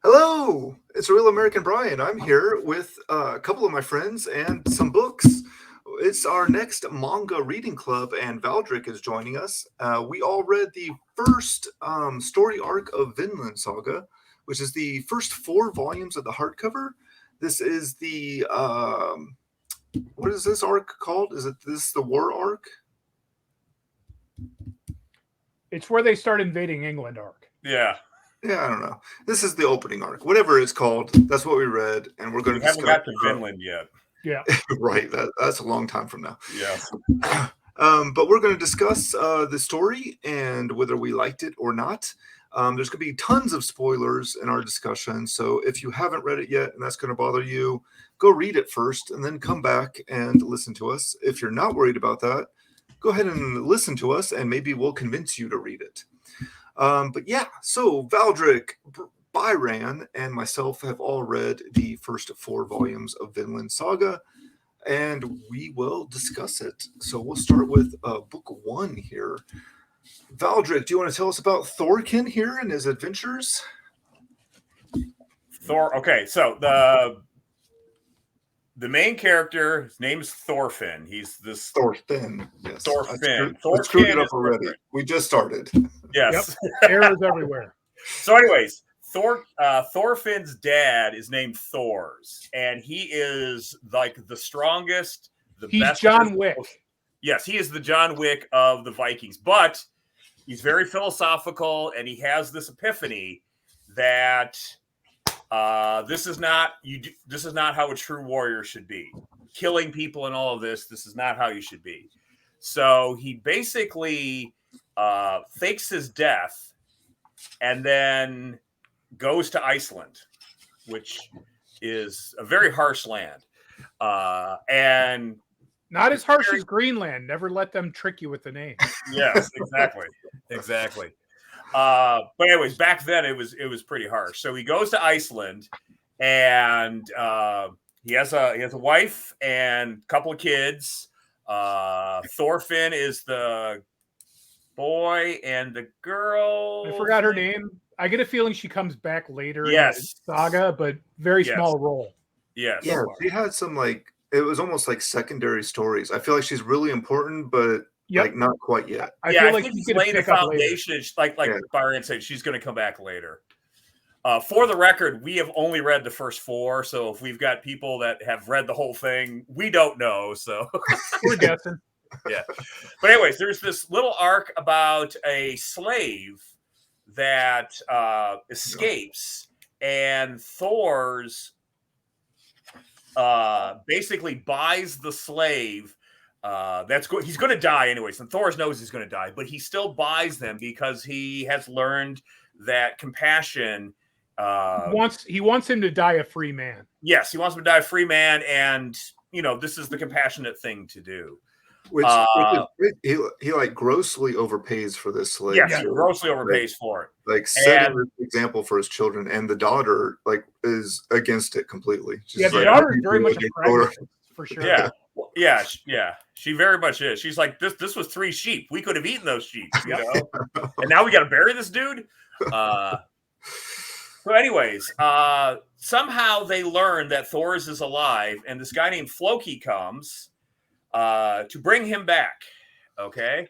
Hello, it's Real American Brian. I'm here with a couple of my friends and some books. It's our next manga reading club, and Valdrick is joining us. We all read the first story arc of Vinland Saga, which is the first four volumes of the hardcover. This is the what is this arc called? Is it this the war arc? It's where they start invading England arc. Yeah. Yeah, I don't know. This is the opening arc, whatever it's called. That's what we read, and we're going to haven't got to Vinland yet. Yeah, right. That's a long time from now. Yes. But we're going to discuss the story and whether we liked it or not. There's going to be tons of spoilers in our discussion, so if you haven't read it yet and that's going to bother you, go read it first and then come back and listen to us. If you're not worried about that, go ahead and listen to us, and maybe we'll convince you to read it. But yeah, so Valdrick, Byran, and myself have all read the first four volumes of Vinland Saga, and we will discuss it. So we'll start with book one here. Valdrick, do you want to tell us about Thorkin here and his adventures? Okay, so the main character, his name is Thorfinn. He's this Thorfinn. Yes. Thorfinn. I screwed it up already. We just started. Yes. Yep. Errors everywhere. So, anyways, Thorfinn's dad is named Thors, and he is like the strongest, He's best. John Wick. Yes, he is the John Wick of the Vikings, but he's very philosophical, and he has this epiphany that this is not how a true warrior should be. Killing people and all of this is not how you should be. So he basically fakes his death and then goes to Iceland, which is a very harsh land. And not as harsh as Greenland. Never let them trick you with the name. Yes, exactly. But anyways, back then it was pretty harsh. So he goes to Iceland, and he has a wife and a couple of kids. Thorfinn is the boy, and the girl, I forgot her name. I get a feeling she comes back later in the saga, but very small role. Yes. Yeah, she had some it was almost like secondary stories. I feel like she's really important, but like not quite yet. I feel like he's laying the foundation. Like Byron said, she's going to come back later. For the record, we have only read the first four, so if we've got people that have read the whole thing, we don't know. So we're guessing. Yeah. But anyways, there's this little arc about a slave that escapes, and Thor's basically buys the slave. He's going to die anyways, and Thor knows he's going to die, but he still buys them because he has learned that compassion. He wants him to die a free man. Yes, he wants him to die a free man, and this is the compassionate thing to do. Which he like grossly overpays for this slave. Yes, he grossly overpays for it. Like setting an example for his children, and the daughter is against it completely. She's the daughter is very much a pragmatist, for sure. Yeah. She very much is. She's like, this was 3 sheep. We could have eaten those sheep, and now we got to bury this dude. So anyways, somehow they learn that Thors is alive, and this guy named Floki comes to bring him back. Okay.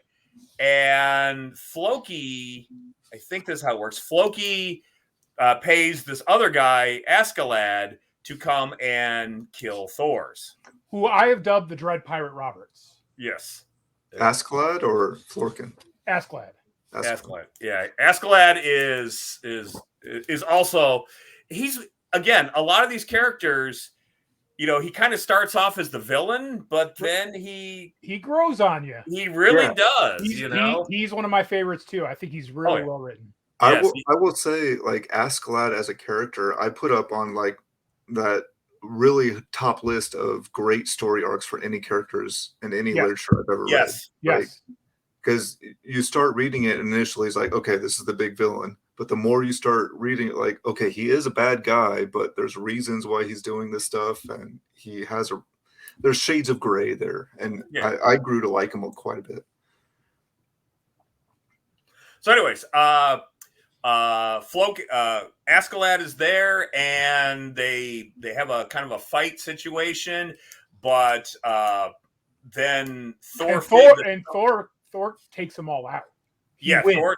And Floki, I think this is how it works. Floki pays this other guy, Askeladd, to come and kill Thors, who I have dubbed the Dread Pirate Roberts. Yes. Askeladd or Florkin? Askeladd. Yeah. Askeladd is also, he's, again, a lot of these characters, he kind of starts off as the villain, but then he grows on you. He really does. He's one of my favorites too. I think he's really well written. I will say, like, Askeladd as a character, I put up on like that really top list of great story arcs for any characters in any literature I've ever read. Yes. Because you start reading it and initially it's like, okay, this is the big villain. But the more you start reading it, like, okay, he is a bad guy, but there's reasons why he's doing this stuff, and there's shades of gray there, and I grew to like him quite a bit. So, anyways, Askeladd is there, and they have a kind of a fight situation, but then Thor takes them all out. Thor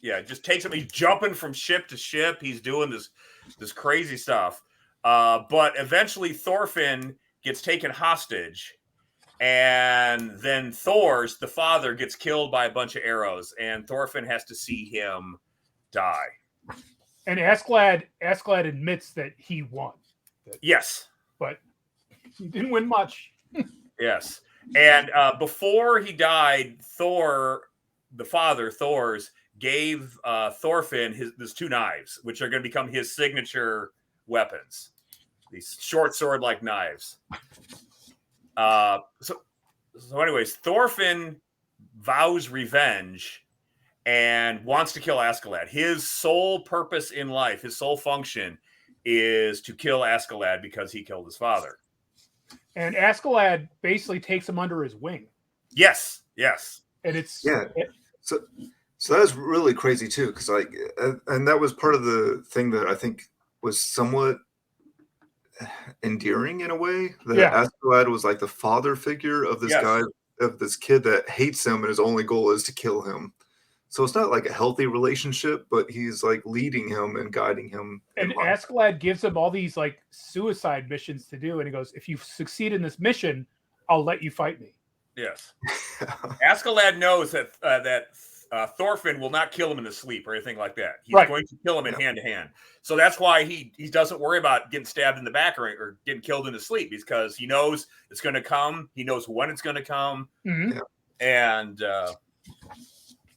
just takes him. He's jumping from ship to ship. He's doing this crazy stuff. But eventually Thorfinn gets taken hostage, and then Thor's, the father, gets killed by a bunch of arrows, and Thorfinn has to see him die. And Askeladd admits that he won. Yes. But he didn't win much. Yes. And before he died, the father, Thor's, gave Thorfinn his two knives, which are going to become his signature weapons. These short sword-like knives. So anyways, Thorfinn vows revenge and wants to kill Askeladd. His sole purpose in life, his sole function, is to kill Askeladd because he killed his father. And Askeladd basically takes him under his wing. Yes. And it's So that's really crazy too, because and that was part of the thing that I think was somewhat endearing in a way. That Askeladd was like the father figure of this guy, of this kid that hates him, and his only goal is to kill him. So it's not like a healthy relationship, but he's like leading him and guiding him. And Askeladd gives him all these like suicide missions to do, and he goes, "If you succeed in this mission, I'll let you fight me." Yes. Askeladd knows that Thorfinn will not kill him in his sleep or anything like that. He's going to kill him in hand to hand. So that's why he doesn't worry about getting stabbed in the back or getting killed in his sleep, because he knows it's going to come. He knows when it's going to come. Mm-hmm. And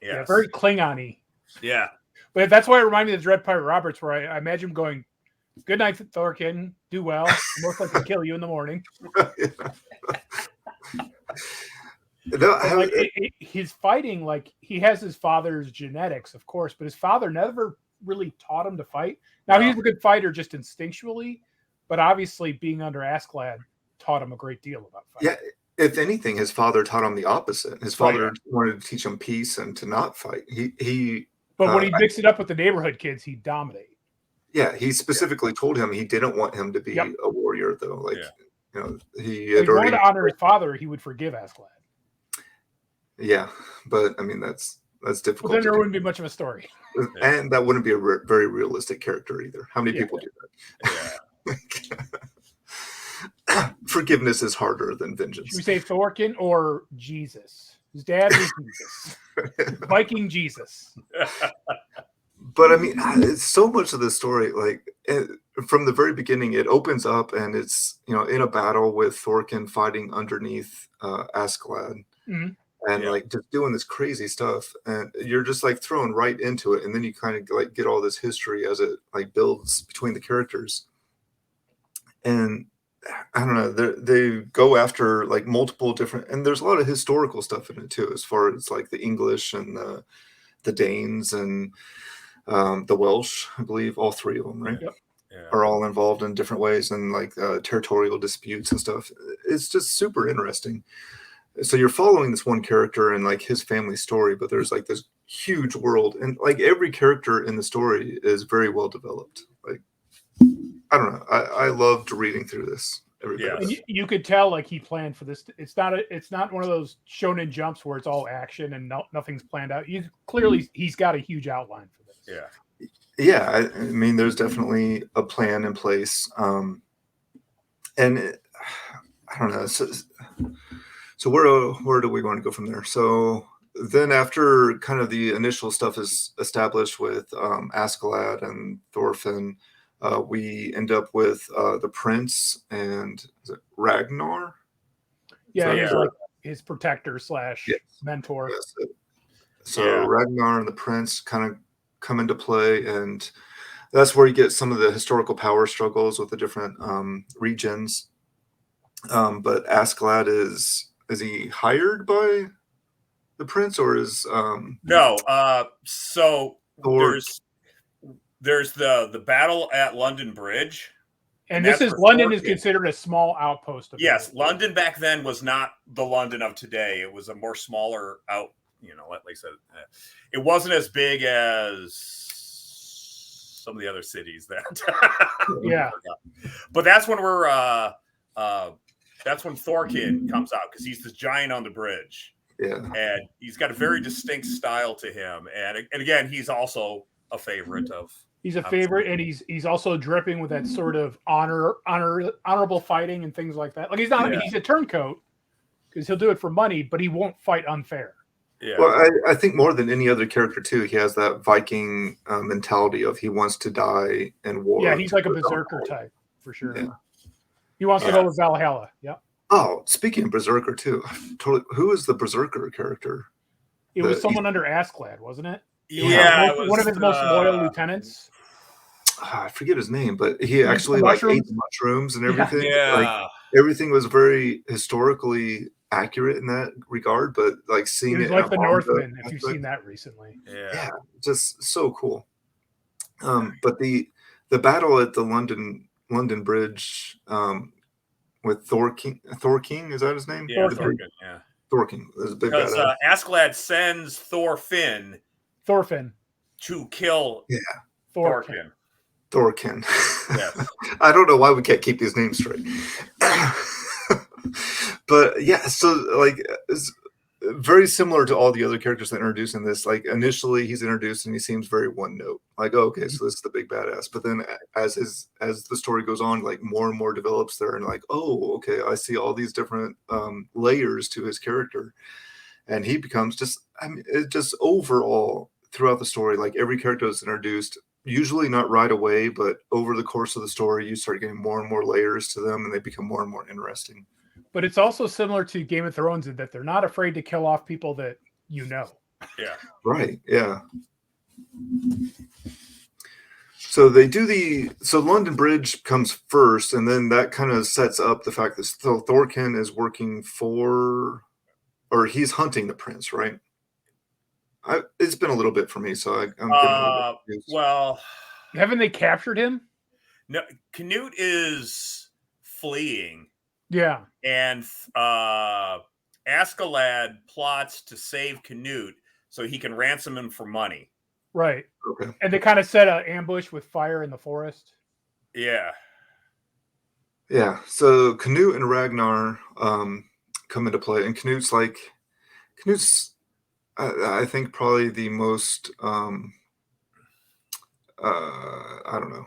very Klingon-y. Yeah. But that's why it reminded me of Dread Pirate Roberts, where I imagine him going, "Good night, Thorfinn. Do well. I'm most likely to kill you in the morning." His fighting, like, he has his father's genetics, of course, but his father never really taught him to fight. Now, he's a good fighter just instinctually, but obviously being under Askeladd taught him a great deal about fighting. Yeah, if anything, his father taught him the opposite. His father wanted to teach him peace and to not fight. But when he mixed it up with the neighborhood kids, he'd dominate. Yeah, he specifically told him he didn't want him to be a warrior, though. Like, he had already wanted to honor his father. He would forgive Askeladd. Yeah, but I mean that's difficult. Well, then there wouldn't be much of a story, and that wouldn't be a very realistic character either. How many people do that? Yeah. Forgiveness is harder than vengeance. Should we say Thorfinn or Jesus? His dad was Jesus, Viking Jesus. But I mean, it's so much of the story, like from the very beginning, it opens up and it's in a battle with Thorfinn fighting underneath Askeladd. Mm-hmm. And like just doing this crazy stuff, and you're just like thrown right into it, and then you kind of like get all this history as it like builds between the characters. And I don't know, they go after like multiple different, and there's a lot of historical stuff in it too, as far as like the English and the Danes and the Welsh, I believe, all three of them, right? Yep. Are all involved in different ways, and like territorial disputes and stuff. It's just super interesting. So you're following this one character and like his family story, but there's like this huge world, and like every character in the story is very well developed. Like, I don't know. I loved reading through this. And you could tell like he planned for this. It's not one of those shonen jumps where it's all action and nothing's planned out. He's got a huge outline for this. Yeah. Yeah. I mean, there's definitely a plan in place. I don't know. So where do we want to go from there? So then after kind of the initial stuff is established with Askeladd and Thorfinn, we end up with the prince and is it Ragnar? Yeah, he's like his protector / mentor. Yes. So Ragnar and the prince kind of come into play, and that's where you get some of the historical power struggles with the different regions. But Askeladd is he hired by the prince, or is no? So there's the battle at London Bridge, and this is London is considered a small outpost of London back then was not the London of today. It was a more smaller like I said, it wasn't as big as some of the other cities that. Yeah. But that's when that's when Thorkin comes out, because he's this giant on the bridge. Yeah. And he's got a very distinct style to him. And again, he's also a favorite of. He's a favorite, and he's also dripping with that sort of honorable fighting and things like that. Like he's a turncoat because he'll do it for money, but he won't fight unfair. Yeah. Well, I think more than any other character too, he has that Viking mentality of he wants to die in war. Yeah, he's like a berserker type for sure. Yeah. He wants to go with Valhalla. Yeah. Oh, speaking of berserker too, who is the berserker character? It was someone under Askeladd, wasn't it? Yeah, one of his most loyal lieutenants. I forget his name, but he actually like ate the mushrooms and everything. Yeah. Like everything was very historically accurate in that regard. But like seeing It was it like the Northman, if you've seen that recently. Yeah, just so cool. But the battle at the London Bridge with Thorkin, is that his name? Yeah, Thorkin. Yeah, Thorkin is a big because badass. Askeladd sends Thorfinn to kill Thorkin. Thorkin. Yes. I don't know why we can't keep these names straight. But yeah, so like it's very similar to all the other characters that are introduced in this. Like initially he's introduced and he seems very one note. Like, oh, okay, so this is the big badass. But then as the story goes on, like more and more develops there and like, oh, okay, I see all these different layers to his character. And he becomes just overall throughout the story, like every character is introduced, usually not right away, but over the course of the story, you start getting more and more layers to them and they become more and more interesting. But it's also similar to Game of Thrones in that they're not afraid to kill off people that you know. Yeah. Right. Yeah. So they do so London Bridge comes first, and then that kind of sets up the fact that Thorkin is working for, or he's hunting the prince, right? It's been a little bit for me, so I'm getting a little bit confused. Well, haven't they captured him? No, Canute is fleeing. Yeah. And Askeladd plots to save Canute so he can ransom him for money. Right. Okay. And they kind of set an ambush with fire in the forest. Yeah. Yeah. So Canute and Ragnar come into play, and Canute's I think probably the most I don't know.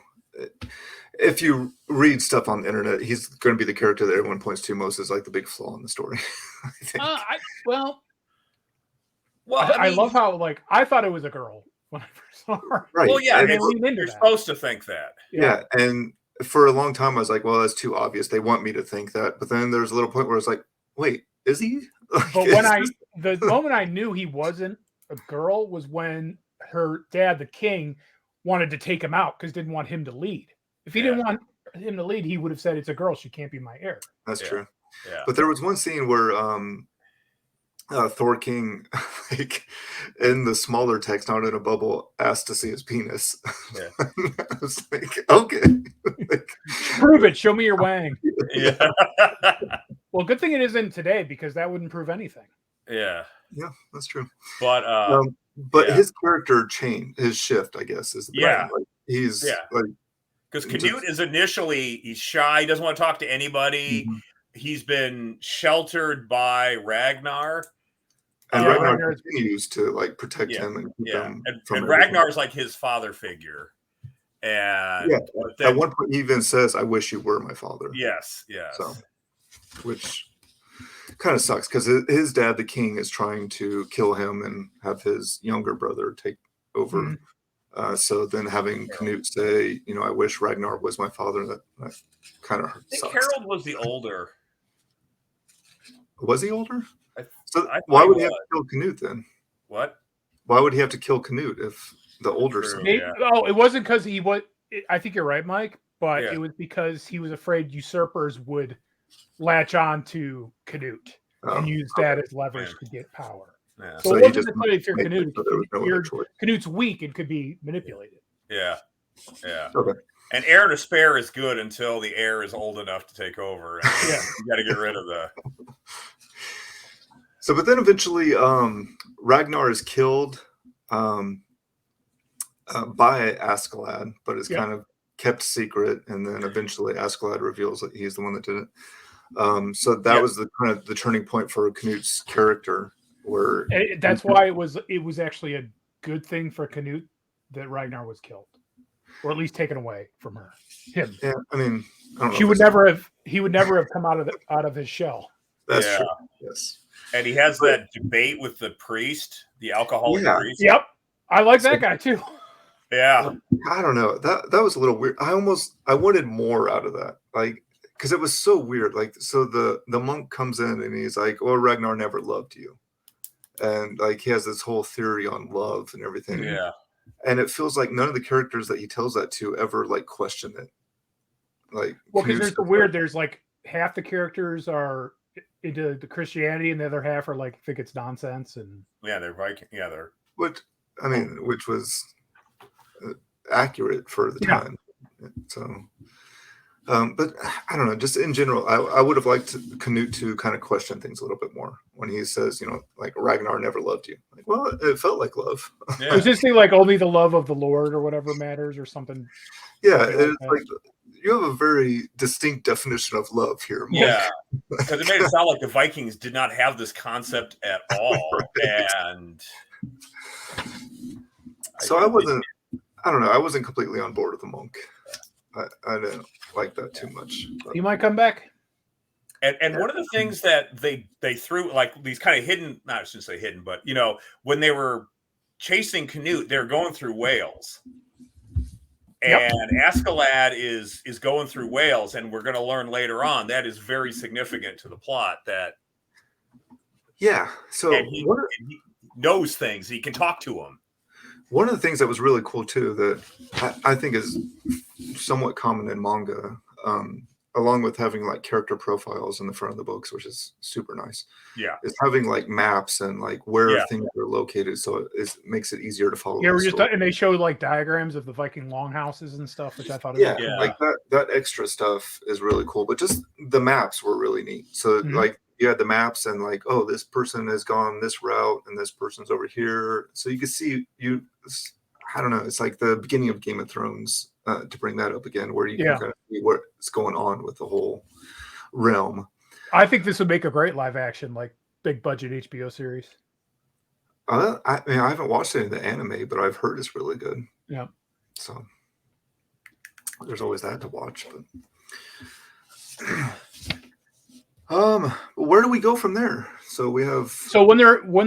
If you read stuff on the internet, he's going to be the character that everyone points to most as like the big flaw in the story. I think. I love how like I thought it was a girl when I first saw her. Right. Well, yeah, you're supposed to think that. Yeah, and for a long time I was like, well, that's too obvious. They want me to think that, but then there's a little point where it's like, wait, is he? Like, but the moment I knew he wasn't a girl was when her dad, the king, wanted to take him out because didn't want him to lead. If he didn't want him to lead, he would have said, "It's a girl; she can't be my heir." That's true. Yeah. But there was one scene where Thorkin, like in the smaller text, not in a bubble, asked to see his penis. Yeah. I was like, okay, prove it. Show me your wang. Yeah. Well, good thing it isn't today because that wouldn't prove anything. Yeah. Yeah, that's true. But his character changed, his shift, I guess, is the like he's like, because Canute is he's shy, he doesn't want to talk to anybody. Mm-hmm. He's been sheltered by Ragnar. And Ragnar continues to like protect him and keep him and Ragnar's like his father figure. And then, at one point he even says, "I wish you were my father." Yes. So, which kind of sucks because his dad, the king, is trying to kill him and have his younger brother take over. Mm-hmm. So then having Canute say, I wish Ragnar was my father, that kind of sucks. I think Harold was the older. Was he older? Why would he have to kill Canute then? What? Why would he have to kill Canute if the older son? Oh, it wasn't because he was. I think you're right, Mike. But it was because he was afraid usurpers would latch on to Canute and use that as leverage to get power. Yeah. So it wasn't necessarily if you're Canute. Canute's weak and could be manipulated. Yeah. Okay. And heir to spare is good until the heir is old enough to take over. And you got to get rid of the. So, but then eventually, Ragnar is killed. by Askeladd, but is Yep. kind of kept secret, and then eventually Askeladd reveals that he's the one that did it. So that was the kind of the turning point for Canut's character, where That's why it was actually a good thing for Canute that Ragnar was killed, or at least taken away from him. Yeah, I mean, I don't know he would never have come out of his shell. That's true. Yes. And he has that debate with the priest, the alcoholic priest. Yep. I like that guy too. Yeah. I don't know. That was a little weird. I wanted more out of that. Like, because it was so weird. Like, so the monk comes in and he's like, "Oh, Ragnar never loved you," and like he has this whole theory on love and everything. Yeah. And it feels like none of the characters that he tells that to ever like question it. Like, well, because there's like half the characters are into the Christianity and the other half are like think it's nonsense, and they're Viking. Yeah, they're which was accurate for the time. So but I don't know, just in general, I would have liked Canute to kind of question things a little bit more when he says, like, Ragnar never loved you. Like, well, it felt like love. Yeah. Was this thing like only the love of the Lord or whatever matters or something? Yeah, it's like you have a very distinct definition of love here, Mark. Yeah, because it made it sound like the Vikings did not have this concept at all. Right. And so I wasn't completely on board with the monk. I didn't like that too much. But. He might come back. And one of the things that they threw, like these kind of hidden, I shouldn't say hidden, but when they were chasing Canute, they're going through Wales. And Askeladd is going through Wales, and we're going to learn later on that is very significant to the plot. That so he knows things. He can talk to them. One of the things that was really cool too that I think is somewhat common in manga, along with having like character profiles in the front of the books, which is super nice. Yeah, is having like maps and like where things are located, so it makes it easier to follow. Yeah, and they show like diagrams of the Viking longhouses and stuff, which I thought was cool. Like that extra stuff is really cool. But just the maps were really neat. So like you had the maps and like, oh, this person has gone this route and this person's over here, so you can see I don't know. It's like the beginning of Game of Thrones, to bring that up again, where you can kind of see what's going on with the whole realm. I think this would make a great live action, like big budget HBO series. I mean, I haven't watched any of the anime, but I've heard it's really good. Yeah. So there's always that to watch. But where do we go from there? So we have. So when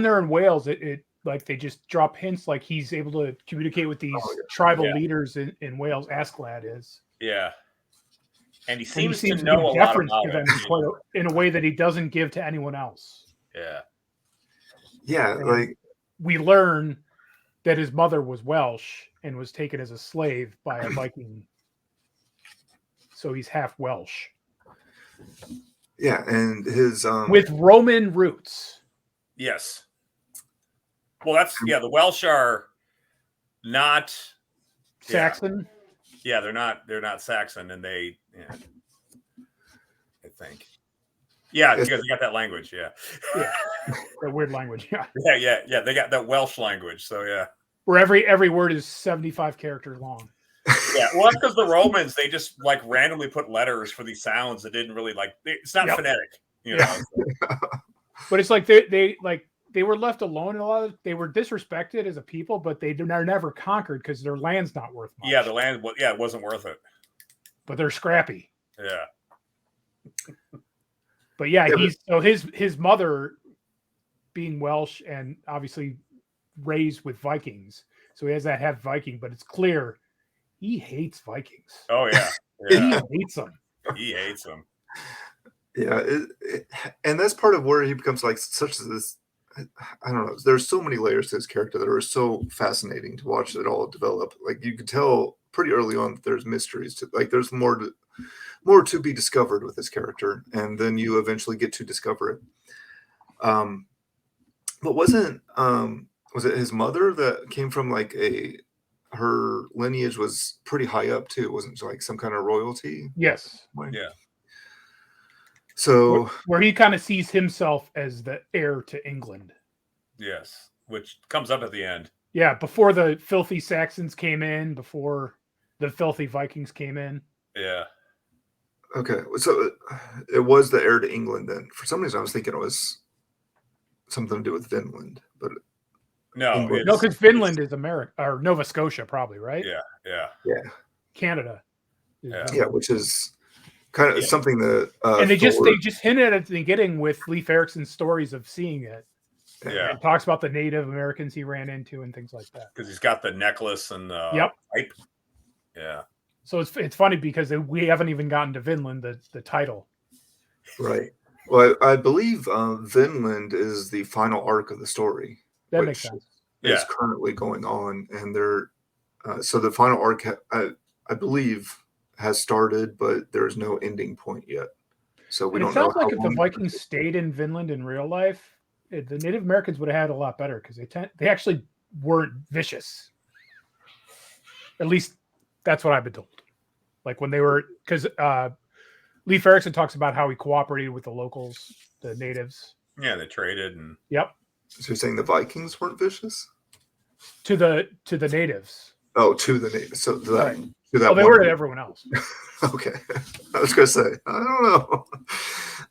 they're in Wales, it like they just drop hints, like he's able to communicate with these tribal leaders in Wales. Askeladd is. Yeah. And he seems to know a lot about them in a way that he doesn't give to anyone else. Yeah. Yeah, and like we learn that his mother was Welsh and was taken as a slave by a Viking. So he's half Welsh. Yeah, and his with Roman roots. Yes. Well, that's the Welsh are not Saxon. Yeah, they're not Saxon, and they I think. Yeah, because they got that language, that weird language, yeah. They got that Welsh language, so yeah. Where every word is 75 characters long. Yeah, well, that's because the Romans, they just like randomly put letters for these sounds that didn't really it's not phonetic, you know. But it's like they were left alone they were disrespected as a people, but they're never conquered because their land's not worth much. Yeah, the land, it wasn't worth it. But they're scrappy. Yeah. But his mother being Welsh and obviously raised with Vikings, so he has that half Viking, but it's clear he hates Vikings. Oh yeah. He hates them. He hates them. Yeah, and that's part of where he becomes like such this. I don't know. There's so many layers to his character that are so fascinating to watch it all develop. Like you could tell pretty early on that there's mysteries to there's more to be discovered with this character, and then you eventually get to discover it. But was it his mother that came from her lineage was pretty high up too? Wasn't it like some kind of royalty? Yes. Yeah. So where he kind of sees himself as the heir to England. Yes, which comes up at the end. Yeah, before the filthy Saxons came in, before the filthy Vikings came in. Yeah. Okay, so it was the heir to England then. For some reason, I was thinking it was something to do with Vinland, but No, England. No, because Finland is America or Nova Scotia, probably, right? yeah. Canada. is Yeah. Vinland. Yeah, which is kind of Yeah. something that And they Thor- just hinted at the beginning with Leif Erikson's stories of seeing it. Yeah. It talks about the Native Americans he ran into and things like that. Because he's got the necklace and the Yep. pipe. Yeah. So it's funny because we haven't even gotten to Vinland, the title. right. Well, I believe Vinland is the final arc of the story. That which makes sense. Is Yeah. currently going on, and they're so the final arc, I believe, has started, but there's no ending point yet. So we And it don't know sounds like how if the long. Vikings stayed in Vinland in real life, the Native Americans would have had a lot better because they actually weren't vicious. At least that's what I've been told. Like when they were, because Leif Erikson talks about how he cooperated with the locals, the natives. Yeah, they traded and Yep, So you're saying the Vikings weren't vicious? to the natives. Oh, to the natives. So to that, Right. to that Oh, they one were to group. everyone else. Okay, I was gonna say I don't know.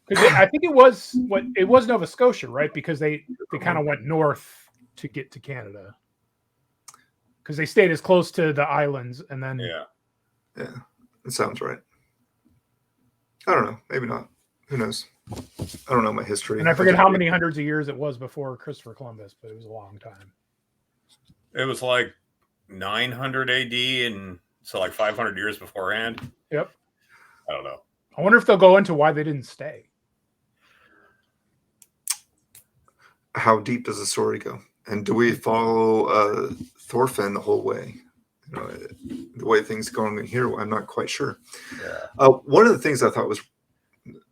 Because I think it was Nova Scotia, right? Because they kind of went north to get to Canada. Because they stayed as close to the islands, and then yeah. It sounds right. I don't know. Maybe not. Who knows? I don't know my history. and I forget how many hundreds of years it was before Christopher Columbus, but it was a long time. It was like 900 AD, and so like 500 years beforehand. Yep. I don't know. I wonder if they'll go into why they didn't stay. How deep does the story go? And do we follow Thorfinn the whole way? You know, the way things are going here, I'm not quite sure. Yeah. One of the things I thought was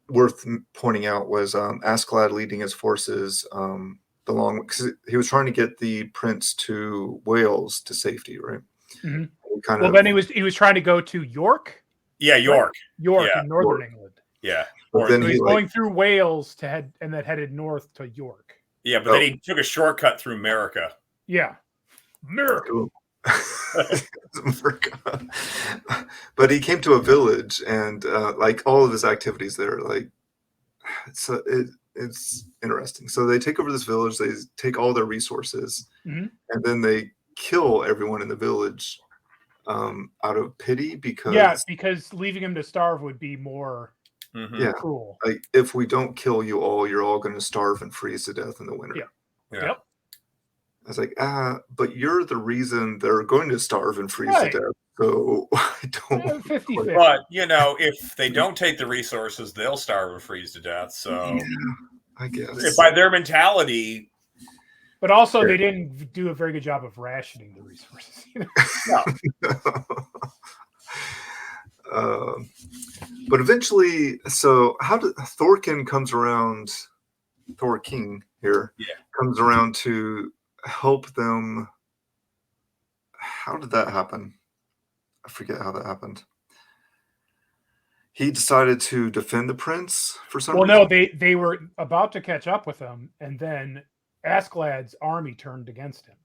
worth pointing out was Askeladd leading his forces because he was trying to get the prince to Wales to safety, right? Mm-hmm. Well, then he was trying to go to York. Yeah, York. York Yeah. in northern York. England. Yeah. But then So he he's going through Wales and then headed north to York. Yeah, but then he took a shortcut through America. Yeah. America. But he came to a village, and like all of his activities there, like it's interesting. So they take over this village, they take all their resources, Mm-hmm. and then they kill everyone in the village out of pity because leaving him to starve would be more cruel. Like if we don't kill you all, you're all going to starve and freeze to death in the winter. Yeah. Yep. I was like, but you're the reason they're going to starve and freeze to death. So I don't. 50-50. But if they don't take the resources, they'll starve and freeze to death. So I guess by their mentality. But also, they didn't do a very good job of rationing the resources. But eventually, so how did Thorkin comes around? Thorking here comes around to help them. How did that happen? I forget how that happened. He decided to defend the prince for some reason. Well, no, they were about to catch up with him, and then Askeladd's army turned against him.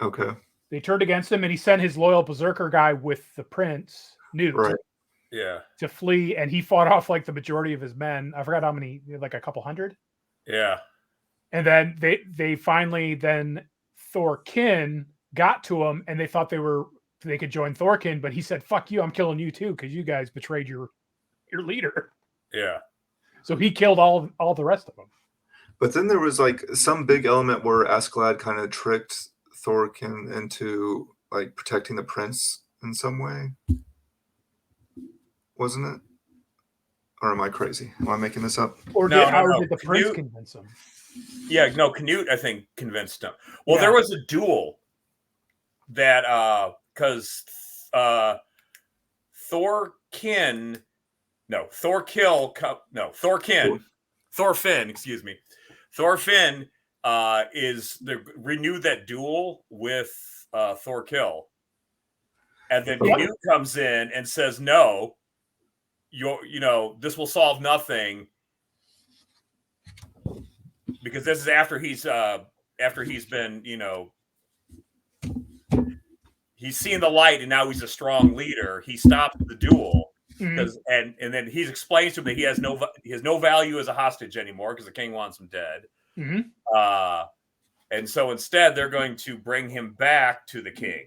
Okay. They turned against him, and he sent his loyal berserker guy with the prince, Newt, to flee, and he fought off like the majority of his men. I forgot how many, like a couple hundred. Yeah. And then they finally Thorkin got to him, and they thought they could join Thorkin, but he said, "Fuck you, I'm killing you too, because you guys betrayed your leader." Yeah. So he killed all the rest of them. But then there was like some big element where Askeladd kind of tricked Thorkin into like protecting the prince in some way, wasn't it? Or am I crazy? Am I making this up? Or did the prince convince him? Yeah, no, Canute, I think, convinced him. Well, there was a duel that because Thorfinn renewed that duel with Thorkill, and then Canute comes in and says, "No, this will solve nothing." Because this is after he's after he's been, he's seen the light and now he's a strong leader, he stops the duel because and then he explains to him that he has no value as a hostage anymore because the king wants him dead. And so instead they're going to bring him back to the king.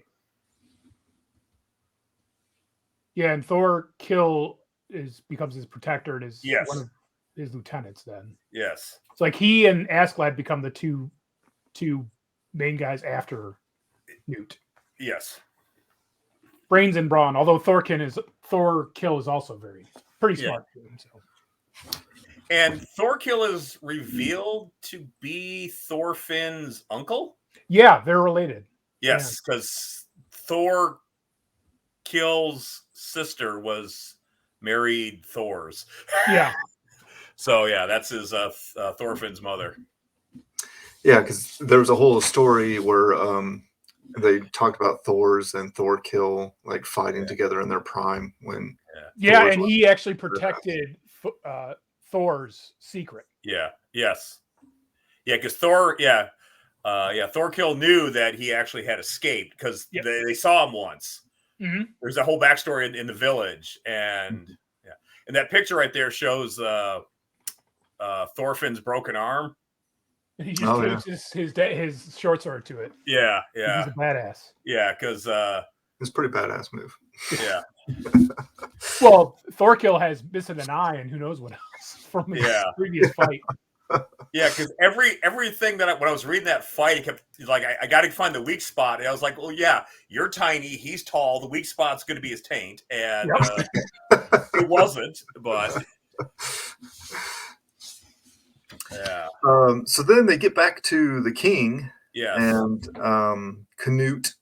Yeah, and Thorkill becomes his protector and is one of his lieutenants then. Yes. It's like he and Askeladd become the two main guys after Newt. Yes. Brains and brawn, although Thorkill is also pretty smart to him. So. And Thorkill is revealed to be Thorfinn's uncle? Yeah, they're related. Yes, because Thorkill's sister was married Thor's. Yeah. So, yeah, that's his Thorfinn's mother. Yeah, because there was a whole story where they talked about Thor's and Thorkill like fighting together in their prime when. Yeah, and he actually protected Thor's secret. Yeah. Yes. Yeah, because Thorkill knew that he actually had escaped because they saw him once. There's a whole backstory in the village, and and that picture right there shows Thorfinn's broken arm. He just gives his short sword to it. Yeah. He's a badass. Yeah, because it's a pretty badass move. Yeah. Well, Thorkill has missing an eye, and who knows what else from his previous fight. Yeah, because everything that when I was reading that fight, it kept like I got to find the weak spot, and I was like, well, yeah, you're tiny, he's tall, the weak spot's going to be his taint, and it wasn't, but yeah. So then they get back to the king, and Canute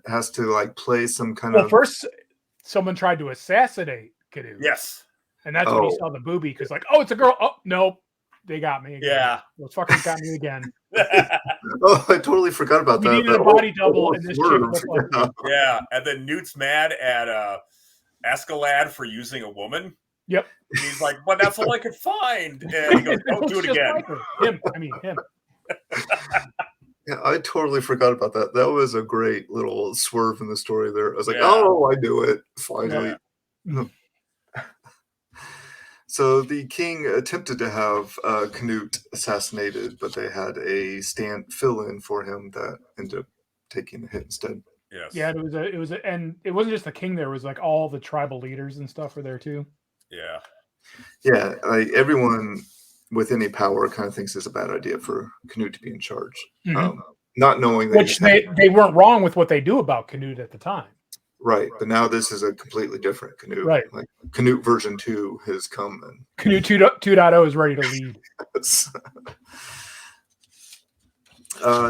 has to like play some kind of. Well, first someone tried to assassinate Canute. Yes, and that's when he saw the booby because like, oh, it's a girl. Oh no. They got me again. Yeah. Those fuckers got me again. Oh, I totally forgot about that. We needed a body double, and this chick looked like me. Yeah, and then Newt's mad at Askeladd for using a woman. Yep. And he's like, but that's all I could find. And he goes, don't do it again. Like him. Yeah, I totally forgot about that. That was a great little swerve in the story there. I was like, oh, I knew it. Finally. Yeah. So the king attempted to have Canute assassinated, but they had a fill-in for him that ended up taking the hit instead. Yes. Yeah, and it wasn't just the king there. It was like all the tribal leaders and stuff were there too. Yeah. Yeah, like everyone with any power kind of thinks it's a bad idea for Canute to be in charge, not knowing that. Which they weren't wrong with what they do about Canute at the time. Right, but now this is a completely different Canute. Right, like Canute version 2 has come, and Canute 2.0 is ready to lead.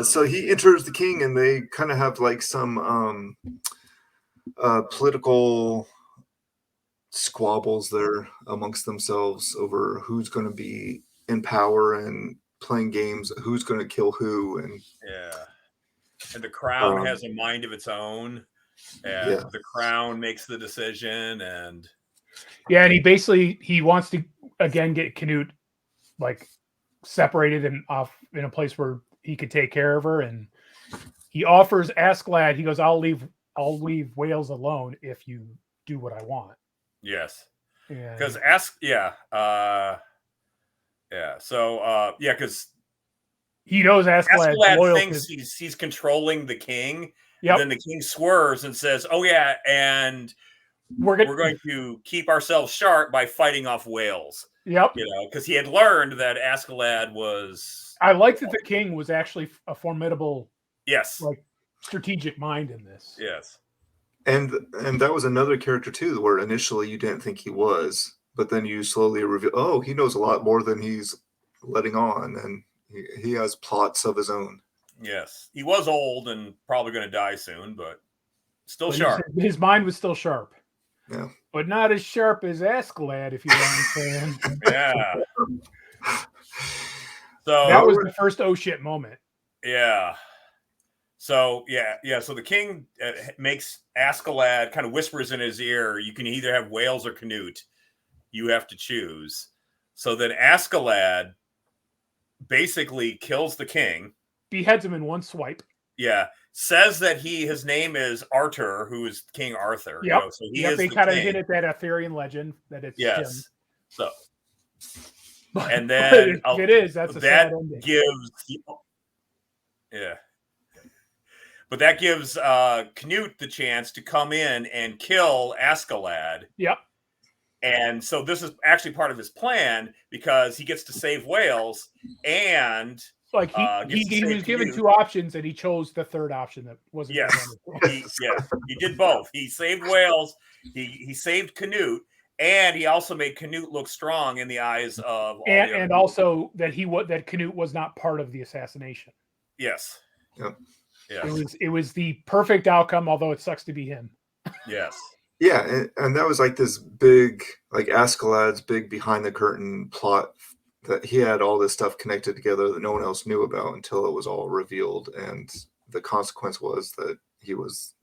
So he enters the king, and they kind of have like some political squabbles there amongst themselves over who's going to be in power and playing games, who's going to kill who, and the crown has a mind of its own. And the crown makes the decision, and he wants to again get Canute like separated and off in a place where he could take care of her, and he offers Askeladd. He goes, "I'll leave Wales alone if you do what I want." Yes, because because he knows Askeladd thinks he's controlling the king. Yep. And then the king swerves and says, "Oh yeah, and we're going to keep ourselves sharp by fighting off Wales." Yep. Because he had learned that Askeladd was. I like that the king was actually a formidable, like strategic mind in this. Yes. And that was another character too, where initially you didn't think he was, but then you slowly reveal, oh, he knows a lot more than he's letting on, and he has plots of his own. Yes, he was old and probably going to die soon, but still sharp. His mind was still sharp. Yeah, but not as sharp as Askeladd, if you know what I'm saying. Yeah. So that was the first oh shit moment. Yeah. So So the king makes Askeladd, kind of whispers in his ear, "You can either have Wales or Canute. You have to choose." So then Askeladd basically kills the king. beheads him in one swipe. Yeah, says that his name is Arthur, who is King Arthur. Yep. So he is They the kind of king. hit at that Arthurian legend that it's him. So, and then if it is, that's a sad ending. But that gives Canute the chance to come in and kill Askeladd. Yep. And so this is actually part of his plan because he gets to save Wales and like he was given two options and he chose the third option that wasn't. He did both. He saved Wales. He saved Canute, and he also made Canute look strong in the eyes of all and also that that Canute was not part of the assassination. Yes. Yep. Yeah. It was the perfect outcome, although it sucks to be him. Yes. Yeah, and that was like this big, like Askeladd's big behind the curtain plot that he had all this stuff connected together that no one else knew about until it was all revealed, and the consequence was that he was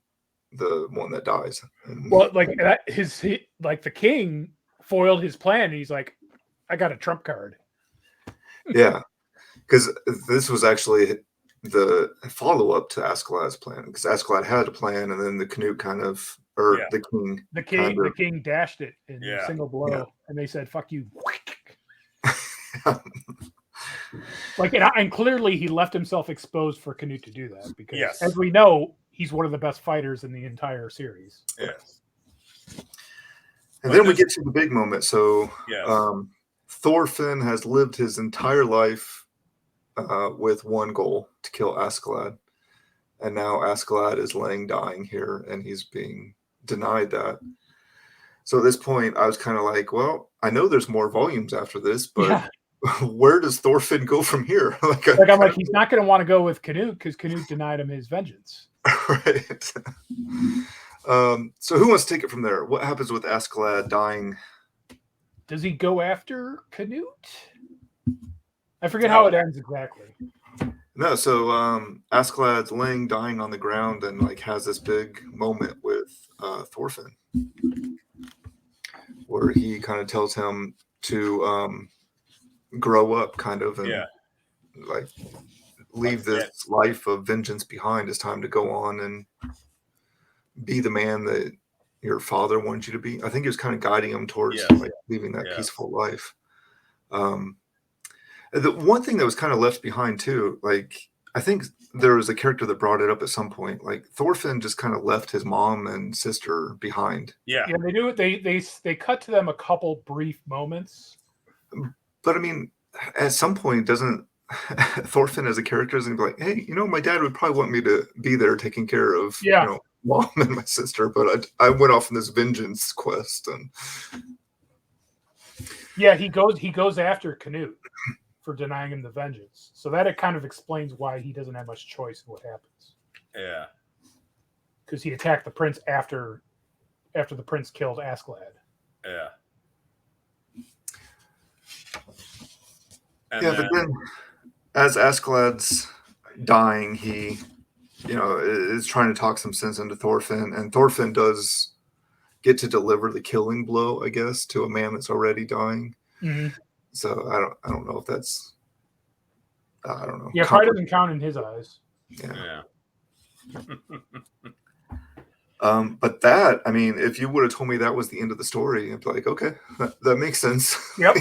the one that dies. Well, like that, the king foiled his plan, and he's like, "I got a trump card." Yeah, because this was actually the follow-up to Askeladd's plan, because Askeladd had a plan, and then the Canute the king dashed it in a single blow, and they said, "Fuck you." And clearly he left himself exposed for Canute to do that because, as we know, he's one of the best fighters in the entire series. Yes. And then we get to the big moment. So Thorfinn has lived his entire life with one goal: to kill Askeladd. And now Askeladd is laying dying here, and he's being denied that. So at this point, I was kind of like, well, I know there's more volumes after this, but where does Thorfinn go from here? I'm like, he's not going to want to go with Canute because Canute denied him his vengeance. Right. So who wants to take it from there? What happens with Askeladd dying? Does he go after Canute? I forget how it ends exactly. No, so Askeladd's laying dying on the ground and like has this big moment with Thorfinn, where he kind of tells him to grow up, kind of, and like leave this life of vengeance behind. It's time to go on and be the man that your father wanted you to be. I think he was kind of guiding him towards like living that peaceful life. The one thing that was kind of left behind too, like I think there was a character that brought it up at some point. Like Thorfinn just kind of left his mom and sister behind. Yeah, they do it. They cut to them a couple brief moments. But I mean, at some point, doesn't Thorfinn as a character isn't be like, hey, my dad would probably want me to be there taking care of mom and my sister, but I went off on this vengeance quest, and he goes after Canute for denying him the vengeance. So that it kind of explains why he doesn't have much choice in what happens. Yeah. Because he attacked the prince after the prince killed Askeladd. Yeah. But then as Askeladd's dying, he, is trying to talk some sense into Thorfinn, and Thorfinn does get to deliver the killing blow, I guess, to a man that's already dying. Mm-hmm. So I don't know if that's, I don't know. Yeah, probably doesn't count in his eyes. Yeah. But that, I mean, if you would have told me that was the end of the story, I'd be like, okay, that makes sense. Yep.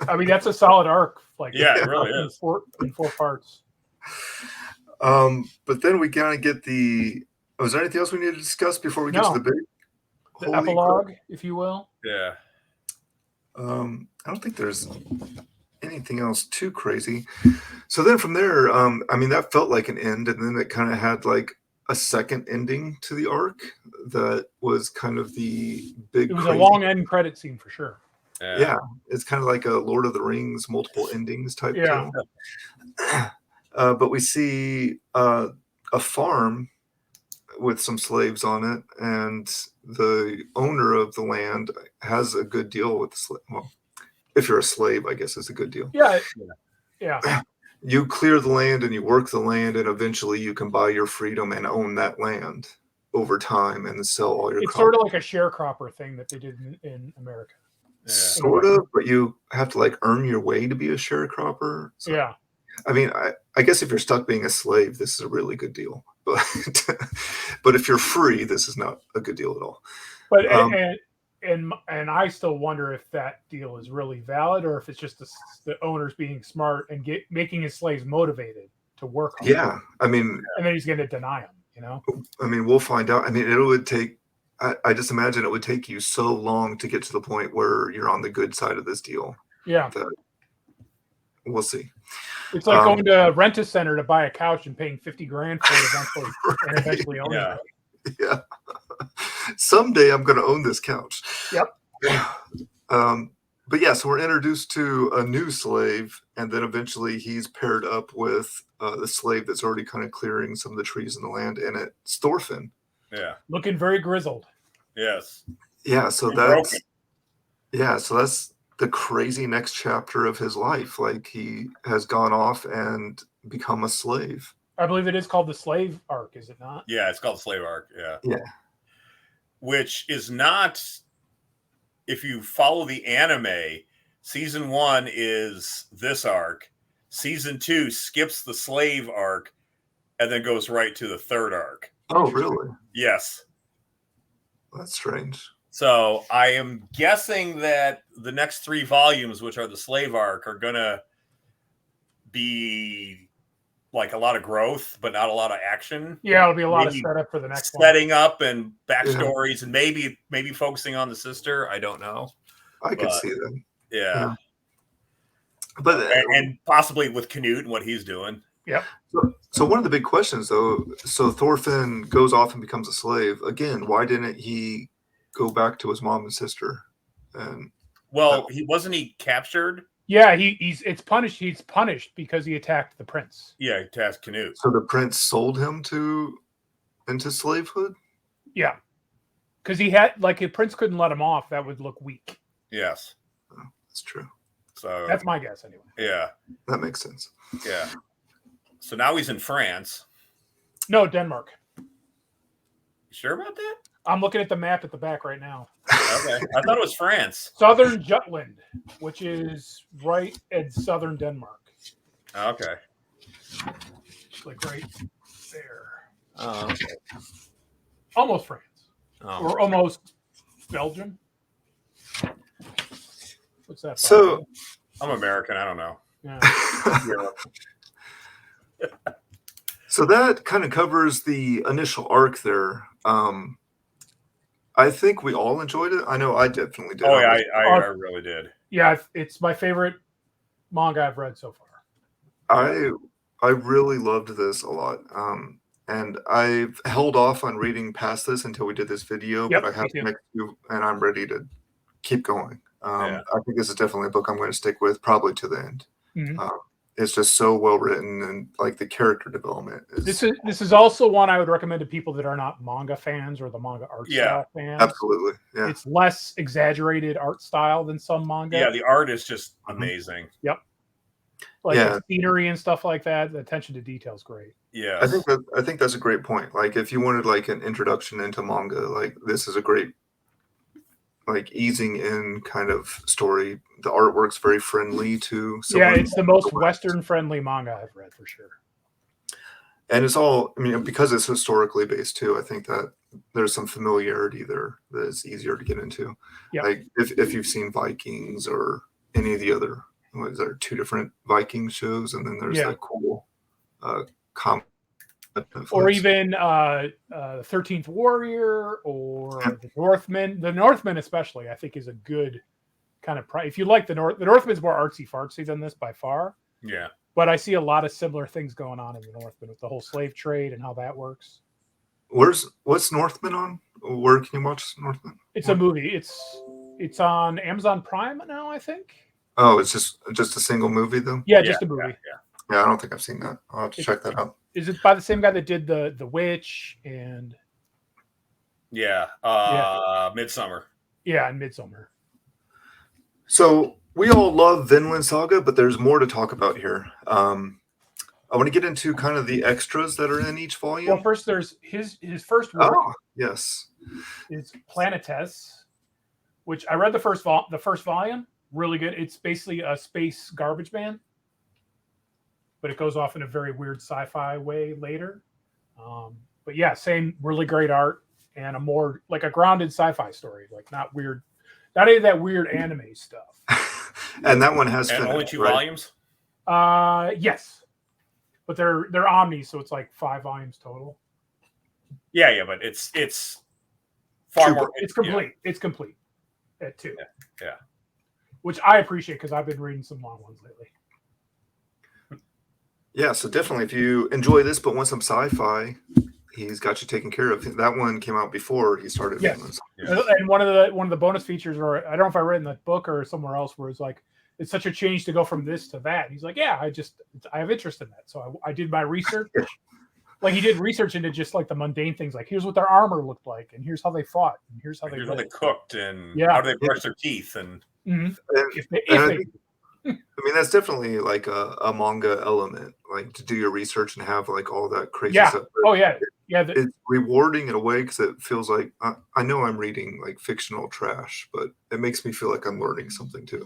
I mean, that's a solid arc. It really is. In four parts. But then we kind of get was there anything else we need to discuss before we get to the epilogue, if you will? Yeah. I don't think there's anything else too crazy. So then from there, I mean, that felt like an end, and then it kind of had like a second ending to the arc that was kind of the big. It was a long end credit scene for sure. Yeah, it's kind of like a Lord of the Rings multiple endings type thing. But we see a farm with some slaves on it, and the owner of the land has a good deal with the slave. Well, if you're a slave, I guess it's a good deal. Yeah. You clear the land and you work the land, and eventually you can buy your freedom and own that land over time and sell all your. It's sort of like a sharecropper thing that they did in America. Sort of, but you have to like earn your way to be a sharecropper. So, I mean, I guess if you're stuck being a slave, this is a really good deal. But but if you're free, this is not a good deal at all. But Um, and I still wonder if that deal is really valid or if it's just the owners being smart and making his slaves motivated to work hard. yeah, I mean, And then he's going to deny them. You know. we'll find out. I mean, it would take. I just imagine it would take you so long to get to the point where you're on the good side of this deal. Yeah. That we'll see. It's like going to Rent a Center to buy a couch and paying $50,000 for it eventually owning it. Yeah. Someday I'm going to own this couch. Yep. But yeah, so we're introduced to a new slave, and then eventually he's paired up with the slave that's already kind of clearing some of the trees in the land, and it's Thorfinn. Yeah. Looking very grizzled. Yes. Yeah, so that's the crazy next chapter of his life. Like, he has gone off and become a slave. I believe it is called the Slave Arc, is it not? Yeah, it's called Slave Arc. Yeah. Yeah. Which is not, if you follow the anime, season 1 is this arc. Season 2 skips the slave arc and then goes right to the third arc. Oh, really? Yes. That's strange. So I am guessing that the next 3 volumes, which are the slave arc, are going to be like a lot of growth, but not a lot of action. Yeah, it'll be a lot of setup for the next one. Setting up and backstories and maybe focusing on the sister. I don't know. I could see that. Yeah. But and possibly with Canute and what he's doing. Yep. So one of the big questions, though, so Thorfinn goes off and becomes a slave. Again, why didn't he go back to his mom and sister? And he wasn't captured? Yeah, he's punished because he attacked the prince. Yeah, he attacked Canute. So the prince sold him into slavehood? Yeah. Because he had, like, a prince couldn't let him off. That would look weak. Yes. Oh, that's true. So that's my guess anyway. Yeah. That makes sense. Yeah. So now he's in France. No, Denmark. You sure about that? I'm looking at the map at the back right now. Okay. I thought it was France. Southern Jutland, which is right in southern Denmark. Okay. Like right there. Oh, okay. Almost France. Oh. Or almost Belgium. What's that? So I'm American. I don't know. Yeah. So that kind of covers the initial arc there. I think we all enjoyed it. I know I definitely did. Oh, yeah, I really did. Yeah, it's my favorite manga I've read so far. I really loved this a lot. And I've held off on reading past this until we did this video, but I have to make you, and I'm ready to keep going. I think this is definitely a book I'm going to stick with probably to the end. Mm-hmm. It's just so well written, and like the character development. This is also one I would recommend to people that are not manga fans or the manga art style fans. Absolutely. Yeah. It's less exaggerated art style than some manga. Yeah, the art is just amazing. Yep. Like the scenery and stuff like that. The attention to detail is great. Yeah. I think that's a great point. Like, if you wanted like an introduction into manga, like this is a great, like, easing in kind of story. The artwork's very friendly to someone. Yeah, it's the most Western friendly manga I've read for sure. And it's all, I mean, because it's historically based too, I think that there's some familiarity there that is easier to get into. Yep. Like if you've seen Vikings or any of the other, what is there, 2 different Viking shows, and then there's that cool comic. Or even the 13th Warrior or the Northman. The Northman especially, I think, is a good kind of if you like the Northman's more artsy fartsy than this by far. Yeah. But I see a lot of similar things going on in the Northman with the whole slave trade and how that works. What's Northman on? Where can you watch Northman? It's a movie. It's on Amazon Prime now, I think. Oh, it's just a single movie though? Yeah, just a movie. Yeah, I don't think I've seen that. I'll have to check that out. Is it by the same guy that did the Witch and Midsummer? Yeah, and Midsummer. So we all love Vinland Saga, but there's more to talk about here. I want to get into kind of the extras that are in each volume. Well, first there's his first work. Oh, yes. Is Planetes, which I read the first volume. Really good. It's basically a space garbage man. but it goes off in a very weird sci-fi way later. But yeah, same really great art and a more like a grounded sci-fi story, like not weird, not any of that weird anime stuff. And that one has And finished, only 2 right? volumes. Yes, but they're omni, so it's like 5 volumes total. Yeah, but it's far more. It's complete. It's complete at 2. Yeah. Which I appreciate because I've been reading some long ones lately. Yeah, so definitely, if you enjoy this but want some sci-fi, he's got you taken care of. That one came out before he started. Yes. Vinland. Yeah. And one of the bonus features, or I don't know if I read in the book or somewhere else, where it's like it's such a change to go from this to that. And he's like, yeah, I have interest in that, so I did my research. Like he did research into just like the mundane things, like here's what their armor looked like, and here's how they fought, and here's how Here's they how they cooked, and Yeah. how do they brush their teeth, and And if I mean, that's definitely like a manga element, like to do your research and have like all that crazy Yeah. stuff. Oh yeah. Yeah. It's rewarding in a way because it feels like I know I'm reading like fictional trash, but it makes me feel like I'm learning something too.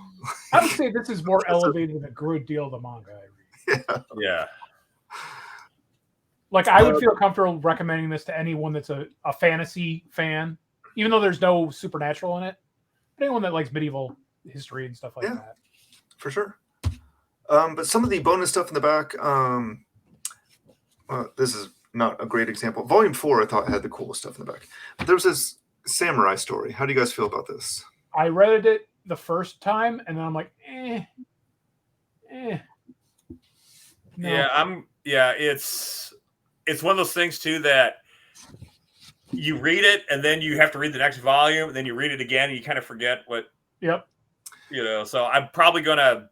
I would say this is more elevated than a good deal of the manga I read. yeah. Like I would feel comfortable recommending this to anyone that's a fantasy fan, even though there's no supernatural in it. But anyone that likes medieval history and stuff like that. For sure. But some of the bonus stuff in the back, this is not a great example. Volume 4, I thought, had the coolest stuff in the back. But there's this samurai story. How do you guys feel about this? I read it the first time, and then I'm like, No. It's one of those things too that you read it and then you have to read the next volume, and then you read it again and you kind of forget what. Yep. So I'm probably gonna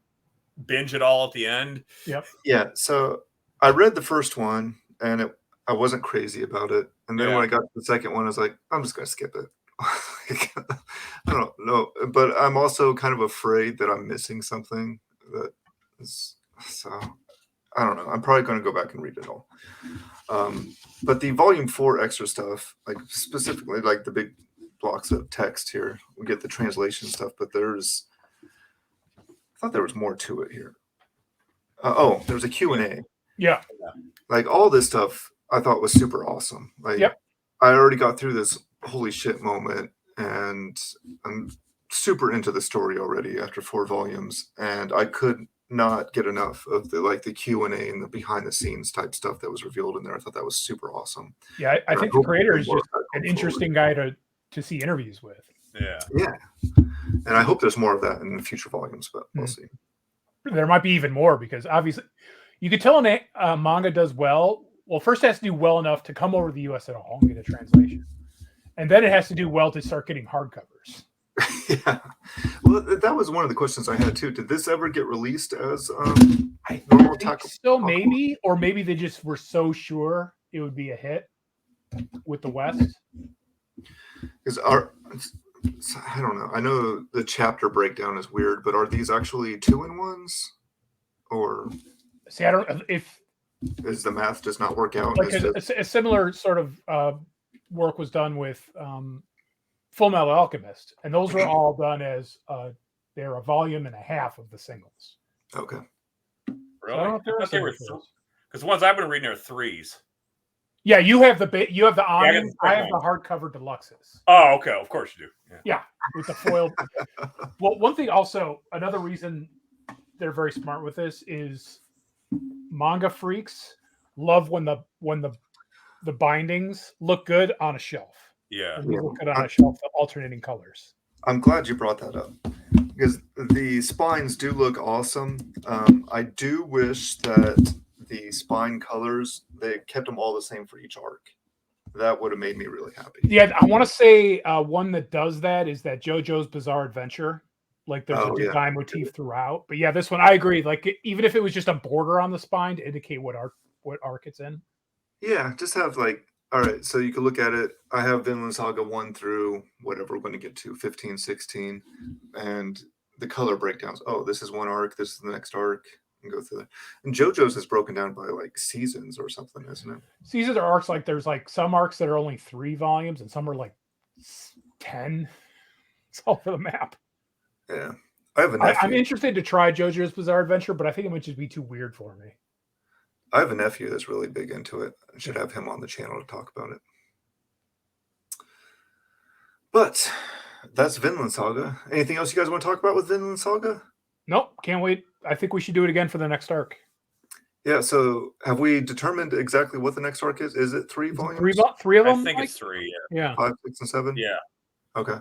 binge it all at the end. Yep. Yeah. So I read the first one and I wasn't crazy about it, and then when I got to the second one, I was like, I'm just gonna skip it. I don't know, but I'm also kind of afraid that I'm missing something that is so. I don't know. I'm probably going to go back and read it all. But the volume 4 extra stuff, like specifically like the big blocks of text here, we get the translation stuff, but I thought there was more to it here. There's a Q&A. Yeah. Like all this stuff I thought was super awesome. Like I already got through this holy shit moment, and I'm super into the story already after 4 volumes, and I could not get enough of the Q&A and the behind the scenes type stuff that was revealed in there. I thought that was super awesome. Yeah, I think the creator is just an interesting guy to see interviews with. Yeah. And I hope there's more of that in future volumes, but we'll see. There might be even more, because obviously you could tell a manga does well. Well, first it has to do well enough to come over to the US at all and get a translation. And then it has to do well to start getting hardcovers. Yeah. Well, that was one of the questions I had too. Did this ever get released as I normal think so, maybe, or maybe they just were so sure it would be a hit with the West. Because I don't know. I know the chapter breakdown is weird, but are these actually 2-in-1s, or see? I don't if is the math does not work out? Like a similar sort of work was done with Full Metal Alchemist, and those were all done as they're a volume and a half of the singles. Okay. Really? I thought they were because the ones I've been reading are 3s. Yeah, you have the omni. I have the hardcover deluxes. Oh, okay. Of course you do. Yeah, with the foil. Well, one thing also, another reason they're very smart with this is manga freaks love when the bindings look good on a shelf. Yeah. And these look good on a shelf, the alternating colors. I'm glad you brought that up, because the spines do look awesome. I do wish that the spine colors, they kept them all the same for each arc. That would have made me really happy. Yeah, I want to say one that does that is that JoJo's Bizarre Adventure. Like there's a design motif throughout. But yeah, this one I agree. Like even if it was just a border on the spine to indicate what arc it's in. Yeah, just have all right, so you can look at it. I have Vinland Saga 1 through whatever we're going to get to, 15, 16, and the color breakdowns. Oh, this is one arc, this is the next arc, and go through that. And JoJo's is broken down by seasons or something, isn't it? Seasons or arcs, there's some arcs that are only 3 volumes and some are 10. It's all for the map. Yeah. I have a nephew. I'm interested to try JoJo's Bizarre Adventure, but I think it might just be too weird for me. I have a nephew that's really big into it. I should have him on the channel to talk about it. But that's Vinland Saga. Anything else you guys want to talk about with Vinland Saga? Nope, can't wait. I think we should do it again for the next arc. Yeah, so have we determined exactly what the next arc is? Is it 3 Is it volumes? three of them? I think Mike? it's 3. Yeah. 5, 6, and 7? Yeah. Okay.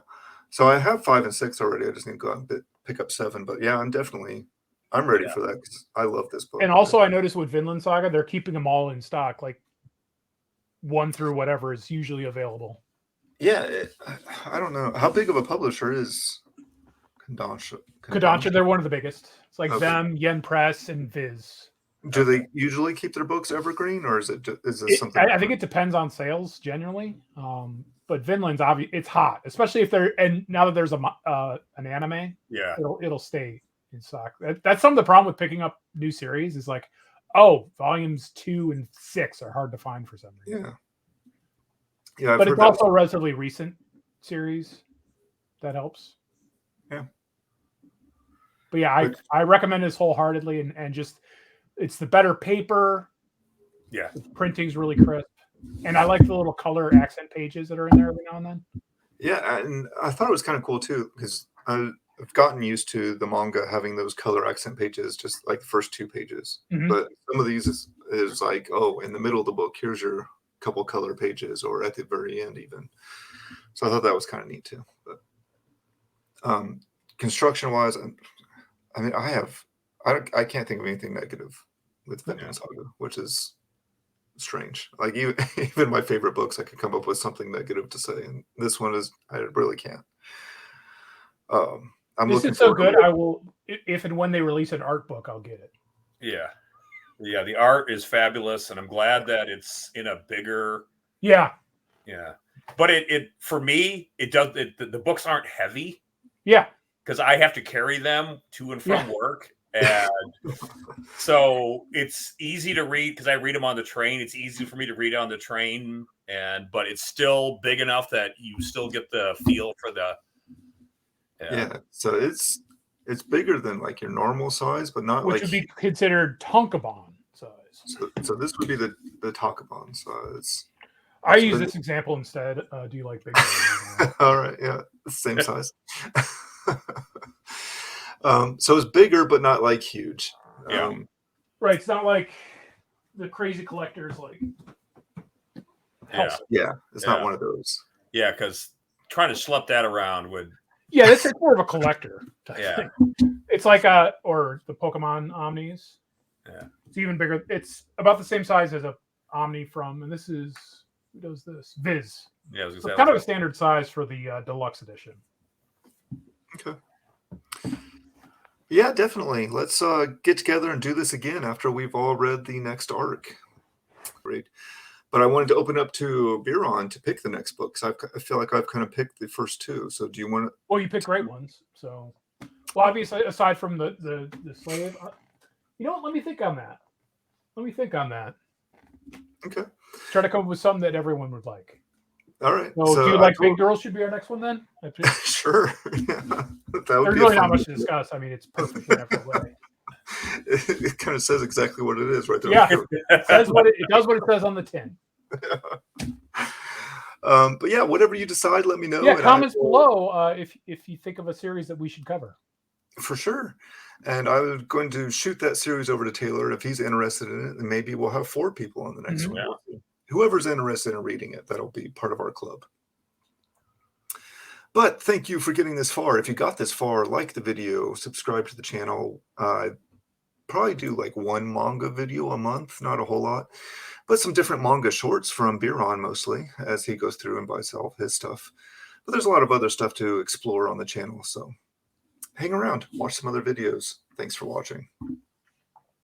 So I have 5 and 6 already. I just need to go out and pick up 7. But yeah, I'm ready for that because I love this book. And also, I noticed with Vinland Saga, they're keeping them all in stock, like 1 through whatever is usually available. Yeah, I don't know. How big of a publisher is Kodansha, they're one of the biggest. It's like Okay. them, Yen Press, and Viz. Do they usually keep their books evergreen, or is this something? I think it depends on sales generally. But Vinland's obvious; it's hot, especially if they're and now that there's an anime, Yeah. it'll stay in stock. That's some of the problem with picking up new series is like, oh, volumes 2 and 6 are hard to find for some reason. Yeah. Yeah, But it's also a relatively recent series. That helps. Yeah. But yeah, I recommend this wholeheartedly, and just it's the better paper. Yeah. The printing's really crisp. And I like the little color accent pages that are in there every now and then. Yeah, and I thought it was kind of cool too, because I've gotten used to the manga having those color accent pages, just like the first 2 pages. Mhm. But some of these is like, oh, in the middle of the book, here's your couple color pages, or at the very end even. So I thought that was kind of neat too. But construction wise, I mean, I can't think of anything negative with Vinland Saga, which is strange. Like even my favorite books, I could come up with something negative to say, and this one I really can't. This is so good. I will, if and when they release an art book, I'll get it. Yeah. Yeah, the art is fabulous, and I'm glad that it's in a bigger. Yeah. Yeah, but it for me, the books aren't heavy. Yeah, because I have to carry them to and from work, and so it's easy to read because I read them on the train. It's easy for me to read on the train, but it's still big enough that you still get the feel for the. Yeah, so it's bigger than like your normal size, but not which like would be considered Tonkabon size. So this would be the Takabon size. I use this example instead. Do you like big? All right, yeah, same size. So it's bigger, but not like huge. Yeah. Right. It's not like the crazy collectors like. Yeah, it's not one of those. Yeah, because trying to schlep that around would. Yeah, this is more of a collector. Yeah. It's like or the Pokemon Omnis. Yeah. It's even bigger. It's about the same size as a Omni and this is, who does this? Viz. Yeah, so kind of a standard size for the deluxe edition. Okay. Yeah, definitely. Let's get together and do this again after we've all read the next arc. Great. But I wanted to open up to Biron to pick the next book because I feel like I've kind of picked the first 2. So do you want to? Well, you pick great ones. So, well, obviously, aside from the slave, you know what? Let me think on that. Okay. Try to come up with something that everyone would like. All right. So do you like Big Girls should be our next one then? Sure. Yeah. There's really not much to discuss. I mean, it's perfect in every way. It kind of says exactly what it is right there. Yeah, it does what it says on the tin. But yeah, whatever you decide, let me know. Yeah, comments below if you think of a series that we should cover. For sure. And I was going to shoot that series over to Taylor if he's interested in it, and maybe we'll have 4 people on the next one. Yeah. Whoever's interested in reading it, that'll be part of our club. But thank you for getting this far. If you got this far, like the video, subscribe to the channel. Probably do like 1 manga video a month, not a whole lot, but some different manga shorts from Biron mostly as he goes through and buys all of his stuff. But there's a lot of other stuff to explore on the channel, so hang around, watch some other videos. Thanks for watching.